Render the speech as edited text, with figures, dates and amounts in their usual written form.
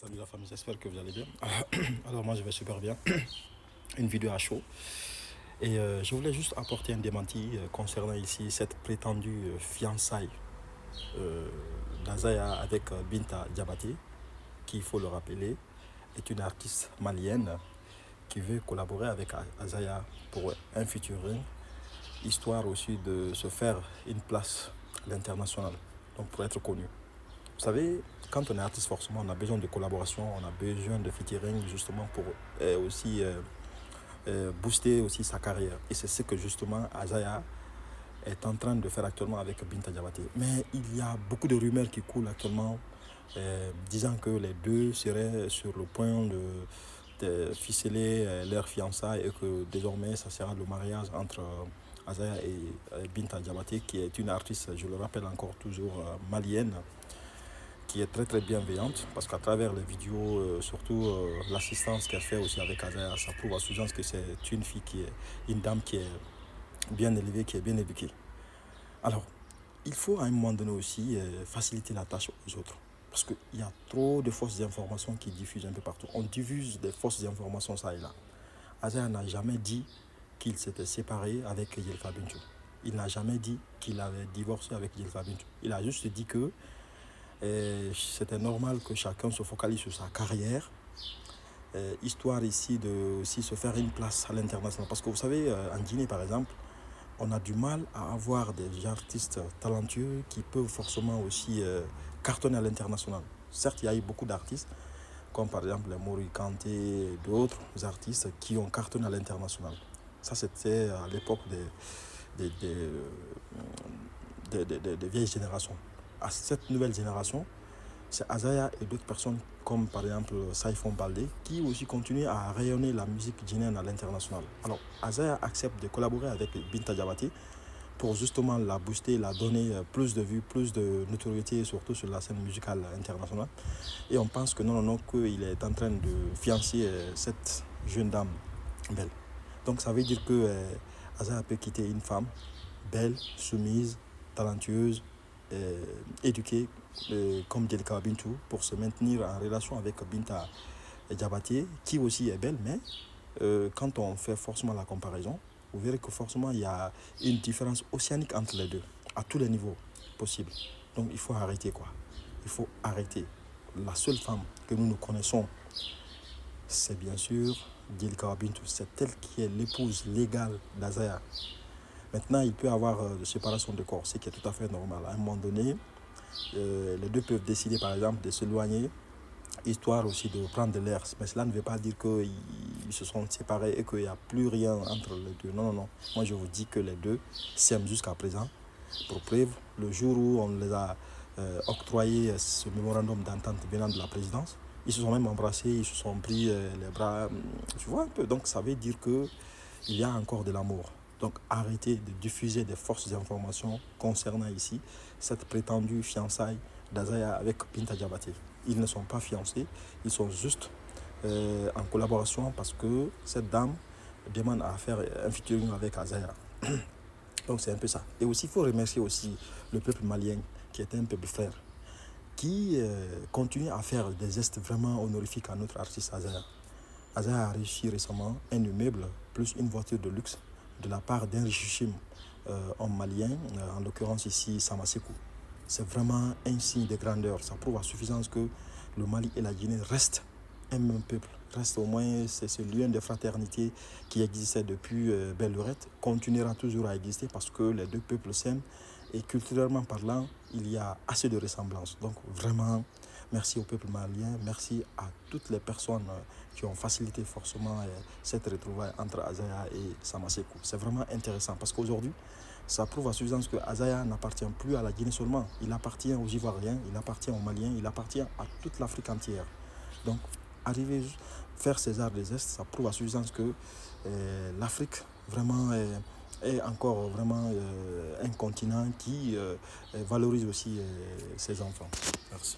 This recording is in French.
Salut la famille, j'espère que vous allez bien. Alors moi je vais super bien. Une vidéo à chaud. Et je voulais juste apporter un démenti concernant ici cette prétendue fiançaille euh, d'Azaya avec Binta Diabaté, qui, il faut le rappeler, est une artiste malienne qui veut collaborer avec Azaya pour un featuring, histoire aussi de se faire une place à l'international, donc pour être connu. Vous savez, quand on est artiste, forcément, on a besoin de collaboration, on a besoin de featuring justement pour aussi booster aussi sa carrière. Et c'est ce que justement Azaya est en train de faire actuellement avec Binta Diabaté. Mais il y a beaucoup de rumeurs qui coulent actuellement disant que les deux seraient sur le point de ficeler leur fiançailles et que désormais ça sera le mariage entre Azaya et Binta Diabaté, qui est une artiste, je le rappelle encore toujours, malienne, qui est très bienveillante, parce qu'à travers les vidéos, surtout l'assistance qu'elle fait aussi avec Azaya, ça prouve à suffisance que c'est une fille qui est une dame qui est bien élevée, qui est bien éduquée. Alors, il faut à un moment donné aussi faciliter la tâche aux autres. Parce qu'il y a trop de fausses informations qui diffusent un peu partout. On diffuse des fausses informations ça et là. Azaya n'a jamais dit qu'il s'était séparé avec Yelka Bintou. Il n'a jamais dit qu'il avait divorcé avec Yelka Bintou. Il a juste dit que c'était normal que chacun se focalise sur sa carrière, histoire ici de aussi se faire une place à l'international. Parce que vous savez, en Guinée par exemple, on a du mal à avoir des artistes talentueux qui peuvent forcément aussi cartonner à l'international. Certes, il y a eu beaucoup d'artistes, comme par exemple les Mori Kanté et d'autres artistes qui ont cartonné à l'international. Ça, c'était à l'époque des vieilles générations. À cette nouvelle génération, c'est Azaya et d'autres personnes comme par exemple Saifon Baldé qui aussi continuent à rayonner la musique guinéenne à l'international. Alors Azaya accepte de collaborer avec Binta Diabaté pour justement la booster, la donner plus de vues, plus de notoriété, surtout sur la scène musicale internationale. Et on pense que non, qu'il est en train de fiancer cette jeune dame belle. Donc ça veut dire que Azaya peut quitter une femme belle, soumise, talentueuse, éduquée comme Djelika Bintou pour se maintenir en relation avec Binta Diabaté, qui aussi est belle, mais quand on fait forcément la comparaison, vous verrez que forcément il y a une différence océanique entre les deux, à tous les niveaux possibles. Donc il faut arrêter quoi. Il faut arrêter. La seule femme que nous connaissons, c'est bien sûr Djelika Bintou. C'est elle qui est l'épouse légale d'Azaya. Maintenant, il peut y avoir de séparation de corps, ce qui est tout à fait normal. À un moment donné, les deux peuvent décider, par exemple, de s'éloigner, histoire aussi de prendre de l'air. Mais cela ne veut pas dire qu'ils se sont séparés et qu'il n'y a plus rien entre les deux. Non. Moi, je vous dis que les deux s'aiment jusqu'à présent. Pour preuve, le jour où on les a octroyé ce mémorandum d'entente venant de la présidence, ils se sont même embrassés, ils se sont pris les bras. Tu vois un peu. Donc, ça veut dire qu'il y a encore de l'amour. Donc arrêtez de diffuser des fausses informations concernant ici cette prétendue fiançaille d'Azaya avec Binta Diabaté. Ils ne sont pas fiancés, ils sont juste en collaboration parce que cette dame demande à faire un featuring avec Azaya. Donc c'est un peu ça. Et aussi il faut remercier aussi le peuple malien qui est un peuple frère, qui continue à faire des gestes vraiment honorifiques à notre artiste Azaya. Azaya a réussi récemment un immeuble plus une voiture de luxe de la part d'un richissime homme malien, en l'occurrence ici Samasekou. C'est vraiment un signe de grandeur. Ça prouve à suffisance que le Mali et la Guinée restent un même peuple. Reste au moins ce lien de fraternité qui existait depuis belle lurette, continuera toujours à exister parce que les deux peuples s'aiment et culturellement parlant, il y a assez de ressemblances. Donc vraiment, merci au peuple malien, merci à toutes les personnes qui ont facilité forcément cette retrouvaille entre Azaya et Samasekou. C'est vraiment intéressant parce qu'aujourd'hui, ça prouve à suffisance que Azaya n'appartient plus à la Guinée seulement. Il appartient aux Ivoiriens, il appartient aux Maliens, il appartient à toute l'Afrique entière. Donc, arriver faire ces arts des gestes, ça prouve à suffisance que l'Afrique vraiment est encore vraiment un continent qui valorise aussi ses enfants. Merci.